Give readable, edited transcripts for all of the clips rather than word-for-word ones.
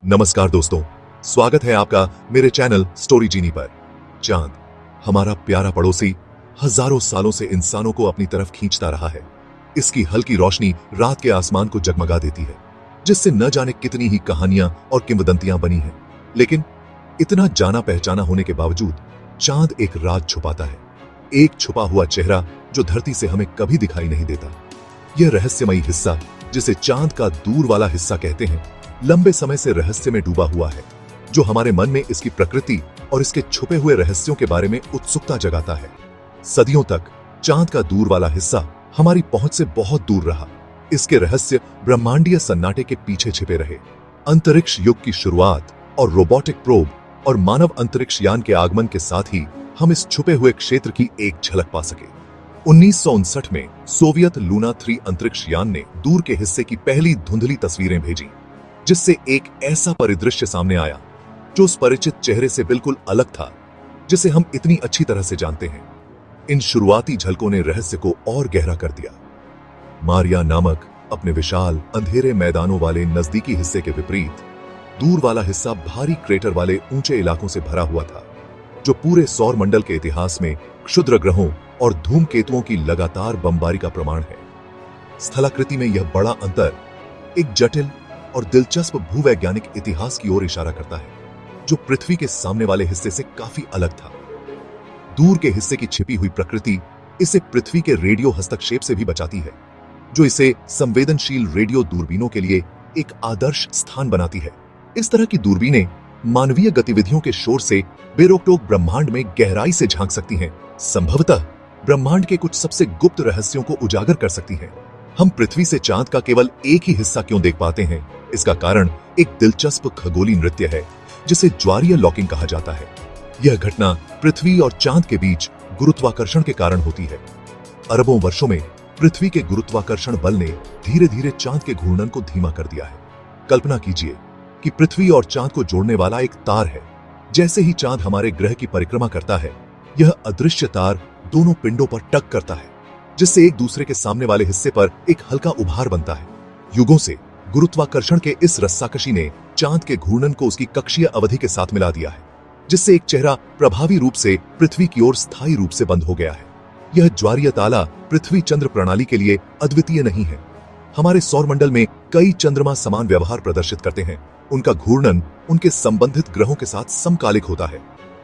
नमस्कार दोस्तों, स्वागत है आपका मेरे चैनल स्टोरी जीनी पर। चांद, हमारा प्यारा पड़ोसी, हजारों सालों से इंसानों को अपनी तरफ खींचता रहा है। इसकी हल्की रोशनी रात के आसमान को जगमगा देती है, जिससे न जाने कितनी ही कहानियां और किंवदंतियां बनी हैं। लेकिन इतना जाना पहचाना होने के बावजूद चांद एक राज छुपाता है, एक छुपा हुआ चेहरा जो धरती से हमें कभी दिखाई नहीं देता। यह रहस्यमयी हिस्सा, जिसे चांद का दूर वाला हिस्सा कहते हैं, लंबे समय से रहस्य में डूबा हुआ है, जो हमारे मन में इसकी प्रकृति और इसके छुपे हुए रहस्यों के बारे में उत्सुकता जगाता है। सदियों तक चांद का दूर वाला हिस्सा हमारी पहुंच से बहुत दूर रहा। इसके रहस्य ब्रह्मांडीय सन्नाटे के पीछे छिपे रहे। अंतरिक्ष युग की शुरुआत और रोबोटिक प्रोब और मानव अंतरिक्ष यान के आगमन के साथ ही हम इस छुपे हुए क्षेत्र की एक झलक पा सके। 1959 में सोवियत लूना 3 अंतरिक्ष यान ने दूर के हिस्से की पहली धुंधली तस्वीरें भेजी, जिससे एक ऐसा परिदृश्य सामने आया जो उस परिचित चेहरे से बिल्कुल अलग था, जिसे हम इतनी अच्छी तरह से जानते हैं। इन शुरुआती झलकों ने रहस्य को और गहरा कर दिया। मारिया नामक अपने विशाल अंधेरे मैदानों वाले नजदीकी हिस्से के विपरीत दूर वाला हिस्सा भारी क्रेटर वाले ऊंचे इलाकों से भरा हुआ था, जो पूरे सौर मंडल के इतिहास में क्षुद्र ग्रहों और धूमकेतुओं की लगातार बमबारी का प्रमाण है। स्थलाकृति में यह बड़ा अंतर एक जटिल और दिलचस्प भूवैज्ञानिक इतिहास की ओर इशारा करता है, जो पृथ्वी के सामने वाले हिस्से से काफी अलग था। दूर के हिस्से की छिपी हुई प्रकृति इसे पृथ्वी के रेडियो हस्तक्षेप से भी बचाती है, जो इसे संवेदनशील रेडियो दूरबीनों के लिए एक आदर्श स्थान बनाती है। इस तरह की दूरबीनें मानवीय गतिविधियों के शोर से बेरोक-टोक ब्रह्मांड में गहराई से झांक सकती हैं, संभवतः ब्रह्मांड के कुछ सबसे गुप्त रहस्यों को उजागर कर सकती हैं। हम पृथ्वी से चांद का केवल एक ही हिस्सा क्यों देख पाते हैं? इसका कारण एक दिलचस्प खगोलीय नृत्य है, जिसे ज्वारीय लॉकिंग कहा जाता है। यह घटना पृथ्वी और चांद के बीच गुरुत्वाकर्षण के कारण होती है। अरबों वर्षों में पृथ्वी के गुरुत्वाकर्षण बल ने धीरे धीरे चांद के घूर्णन को धीमा कर दिया है। कल्पना कीजिए कि पृथ्वी और चांद को जोड़ने वाला एक तार है। जैसे ही चांद हमारे ग्रह की परिक्रमा करता है, यह अदृश्य तार दोनों पिंडों पर टक करता है, जिससे एक दूसरे के सामने वाले हिस्से पर एक हल्का उभार बनता है। युगों से गुरुत्वाकर्षण के इस रस्साकशी ने चांद के घूर्णन को उसकी कक्षीय अवधि के साथ मिला दिया है, जिससे एक चेहरा प्रभावी रूप से पृथ्वी की ओर स्थायी रूप से बंद हो गया है। यह ज्वारीय ताला पृथ्वी चंद्र प्रणाली के लिए अद्वितीय नहीं है। हमारे सौरमंडल में कई चंद्रमा समान व्यवहार प्रदर्शित करते हैं। उनका घूर्णन उनके संबंधित ग्रहों के साथ समकालिक होता है।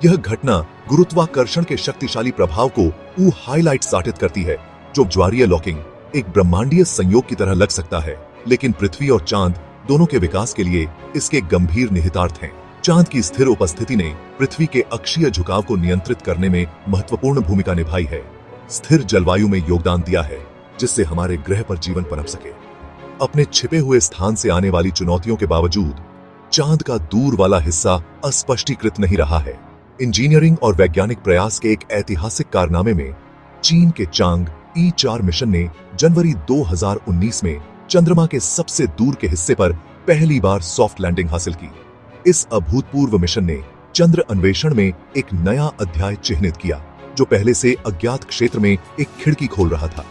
यह घटना गुरुत्वाकर्षण के शक्तिशाली प्रभाव को हाईलाइट साटित करती है, जो ज्वारीय लॉकिंग एक ब्रह्मांडीय संयोग की तरह लग सकता है, लेकिन पृथ्वी और चांद दोनों के विकास के लिए इसके गंभीर निहितार्थ हैं। चांद की स्थिर उपस्थिति ने पृथ्वी के अक्षीय झुकाव को नियंत्रित करने में महत्वपूर्ण भूमिका निभाई है। स्थिर जलवायु में योगदान दिया है, जिससे हमारे ग्रह पर जीवन पनप सके। अपने छिपे हुए स्थान से आने वाली चुनौतियों के बावजूद चांद का दूर वाला हिस्सा अस्पष्टीकृत नहीं रहा है। इंजीनियरिंग और वैज्ञानिक प्रयास के एक ऐतिहासिक कारनामे में चीन के चांग E4 मिशन ने जनवरी 2019 में चंद्रमा के सबसे दूर के हिस्से पर पहली बार सॉफ्ट लैंडिंग हासिल की। इस अभूतपूर्व मिशन ने चंद्र अन्वेषण में एक नया अध्याय चिह्नित किया, जो पहले से अज्ञात क्षेत्र में एक खिड़की खोल रहा था।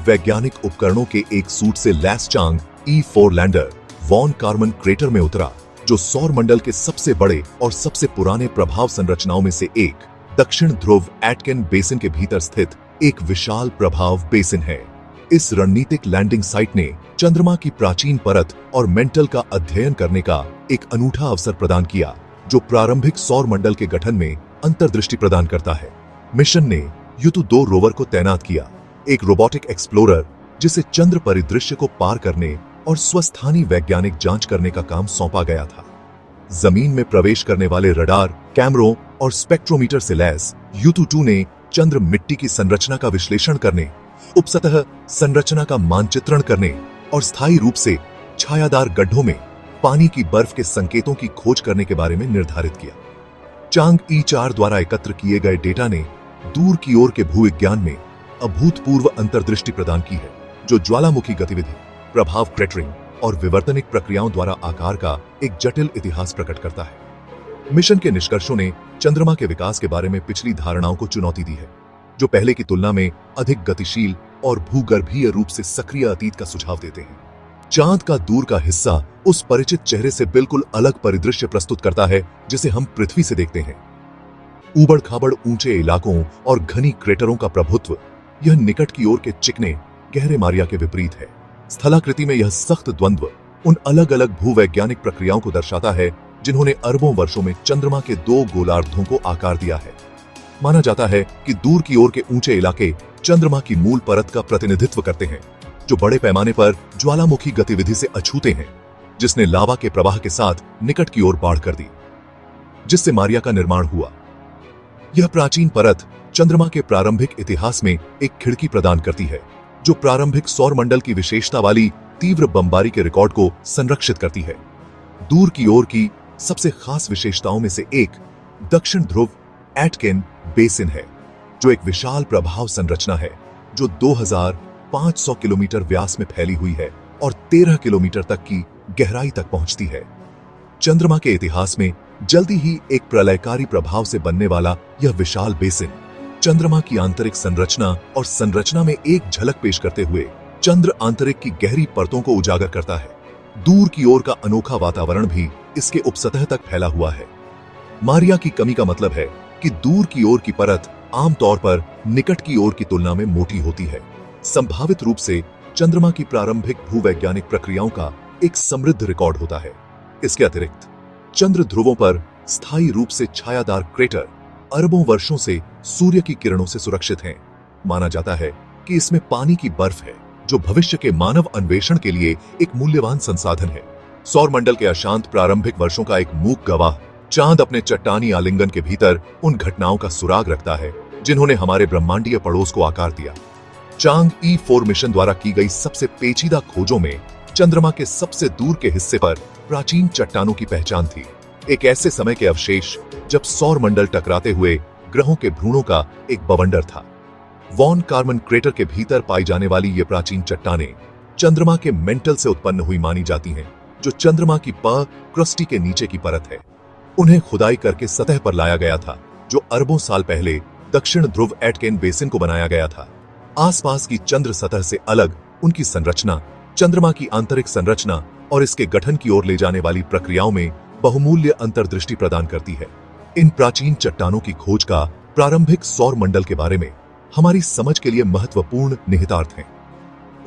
वैज्ञानिक उपकरणों के एक सूट से लैस Chang'e E4 lander von Karman crater में उतरा, जो सौर मंडल के सबसे बड़े और सबसे पुराने प्रभाव संरचनाओं में से एक, दक्षिण ध्रुव एटकिन बेसिन के भीतर स्थित एक विशाल प्रभाव बेसिन है। इस रणनीतिक लैंडिंग साइट ने चंद्रमा की प्राचीन परत और मेंटल का अध्ययन करने का एक अनूठा अवसर प्रदान किया, जो प्रारंभिक सौर मंडल के गठन में अंतर्दृष्टि प्रदान करता है। मिशन ने युतु-2 रोवर को तैनात किया, एक रोबोटिक एक्सप्लोरर जिसे चंद्र परिदृश्य को पार करने और स्वस्थानी वैज्ञानिक जांच करने का काम सौंपा गया था। जमीन में प्रवेश करने वाले रडार, कैमरों और स्पेक्ट्रोमीटर से लैस युतु-2 ने चंद्र मिट्टी की संरचना का विश्लेषण करने, उपसतह संरचना का मानचित्रण करने और स्थायी रूप से छायादार गड्ढों में पानी की बर्फ के संकेतों की खोज करने के बारे में निर्धारित किया। चांग E4 द्वारा एकत्र किए गए डेटा ने दूर की ओर के भूविज्ञान में अभूतपूर्व अंतर्दृष्टि प्रदान की है, जो ज्वालामुखी गतिविधि, प्रभाव क्रेटरिंग और विवर्तनिक प्रक्रियाओं द्वारा आकार का एक जटिल इतिहास प्रकट करता है। मिशन के निष्कर्षों ने चंद्रमा के विकास के बारे में पिछली धारणाओं को चुनौती दी है, जो पहले की तुलना में अधिक गतिशील और भूगर्भीय रूप से सक्रिय अतीत का सुझाव देते हैं। चांद का दूर का हिस्सा उस परिचित चेहरे से बिल्कुल अलग परिदृश्य प्रस्तुत करता है जिसे हम पृथ्वी से देखते हैं। ऊबड़ खाबड़ ऊंचे इलाकों और घनी क्रेटरों का प्रभुत्व, यह निकट की ओर के चिकने गहरे मारिया के विपरीत है। स्थलाकृति में यह सख्त द्वंद्व उन अलग अलग भूवैज्ञानिक प्रक्रियाओं को दर्शाता है जिन्होंने अरबों वर्षों में चंद्रमा के दो गोलार्धों को आकार दिया है। माना जाता है कि दूर की ओर के ऊंचे इलाके चंद्रमा की मूल परत का प्रतिनिधित्व करते हैं, जो बड़े पैमाने पर ज्वालामुखी गतिविधि से अछूते हैं, जिसने लावा के प्रवाह के साथ निकट की ओर बाढ़ कर दी, जिससे मारिया का निर्माण हुआ। यह प्राचीन परत चंद्रमा के प्रारंभिक इतिहास में एक खिड़की प्रदान करती है, जो प्रारंभिक सौर मंडल की विशेषता वाली तीव्र बमबारी के रिकॉर्ड को संरक्षित करती है। दूर की ओर की सबसे खास विशेषताओं में से एक दक्षिण ध्रुव एटकिन बेसिन है, जो एक विशाल प्रभाव संरचना है जो 2500 किलोमीटर व्यास में फैली हुई है और 13 किलोमीटर तक की गहराई तक पहुंचती है। चंद्रमा के इतिहास में जल्दी ही एक प्रलयकारी प्रभाव से बनने वाला यह विशाल बेसिन चंद्रमा की आंतरिक संरचना और संरचना में एक झलक पेश करते हुए चंद्र आंतरिक की गहरी परतों को उजागर करता है। दूर की ओर का अनोखा वातावरण भी इसके उपसतह तक फैला हुआ है। मारिया की कमी का मतलब है कि दूर की ओर की परत आमतौर पर निकट की ओर की तुलना में मोटी होती है। संभावित रूप से चंद्रमा की प्रारंभिक भूवैज्ञानिक प्रक्रियाओं का एक समृद्ध रिकॉर्ड होता है। इसके अतिरिक्त चंद्र ध्रुवों पर स्थायी रूप से छायादार क्रेटर अरबों वर्षों से सूर्य की किरणों से सुरक्षित हैं। माना जाता है कि इसमें पानी की बर्फ है, जो भविष्य के मानव अन्वेषण के लिए एक मूल्यवान संसाधन है। सौर मंडल के अशांत प्रारंभिक वर्षों का एक मूक गवाह चांद अपने चट्टानी आलिंगन के भीतर उन घटनाओं का सुराग रखता है जिन्होंने हमारे ब्रह्मांडीय पड़ोस को आकार दिया। चांग E4 मिशन द्वारा की गई सबसे पेचीदा खोजों में चंद्रमा के सबसे दूर के हिस्से पर प्राचीन चट्टानों की पहचान थी, एक ऐसे समय के अवशेष जब सौर मंडल टकराते हुए ग्रहों के भ्रूणों का एक बवंडर था। वॉन कार्मन क्रेटर के भीतर पाई जाने वाली ये प्राचीन चट्टानें चंद्रमा के मेंटल से उत्पन्न हुई मानी जाती हैं, जो चंद्रमा की क्रस्टी के नीचे की परत है। उन्हें खुदाई करके सतह पर लाया गया था, जो अरबों साल पहले दक्षिण ध्रुव एटकिन बेसिन को बनाया गया था। आसपास की चंद्र सतह से अलग उनकी संरचना चंद्रमा की आंतरिक संरचना और इसके गठन की ओर ले जाने वाली प्रक्रियाओं में बहुमूल्य अंतर्दृष्टि प्रदान करती है। इन प्राचीन चट्टानों की खोज का प्रारंभिक सौर मंडल के बारे में हमारी समझ के लिए महत्वपूर्ण निहितार्थ हैं।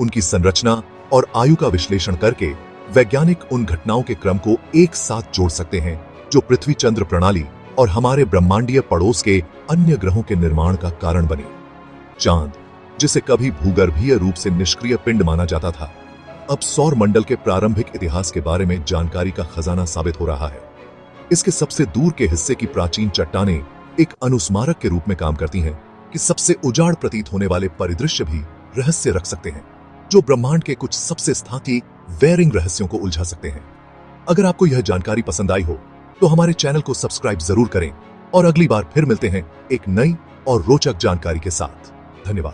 उनकी संरचना और आयु का विश्लेषण करके वैज्ञानिक उन घटनाओं के क्रम को एक साथ जोड़ सकते हैं जो पृथ्वी चंद्र प्रणाली और हमारे ब्रह्मांडीय पड़ोस के अन्य ग्रहों के निर्माण का कारण बनी। चांद, जिसे कभी भूगर्भीय रूप से निष्क्रिय पिंड माना जाता था, अब सौर मंडल के प्रारंभिक इतिहास के बारे में जानकारी का खजाना साबित हो रहा है। इसके सबसे दूर के हिस्से की प्राचीन चट्टानें एक अनुस्मारक के रूप में काम करती हैं कि सबसे उजाड़ प्रतीत होने वाले परिदृश्य भी रहस्य रख सकते हैं, जो ब्रह्मांड के कुछ सबसे स्थायी वेरिंग रहस्यों को उलझा सकते हैं। अगर आपको यह जानकारी पसंद आई हो तो हमारे चैनल को सब्सक्राइब जरूर करें और अगली बार फिर मिलते हैं एक नई और रोचक जानकारी के साथ। धन्यवाद।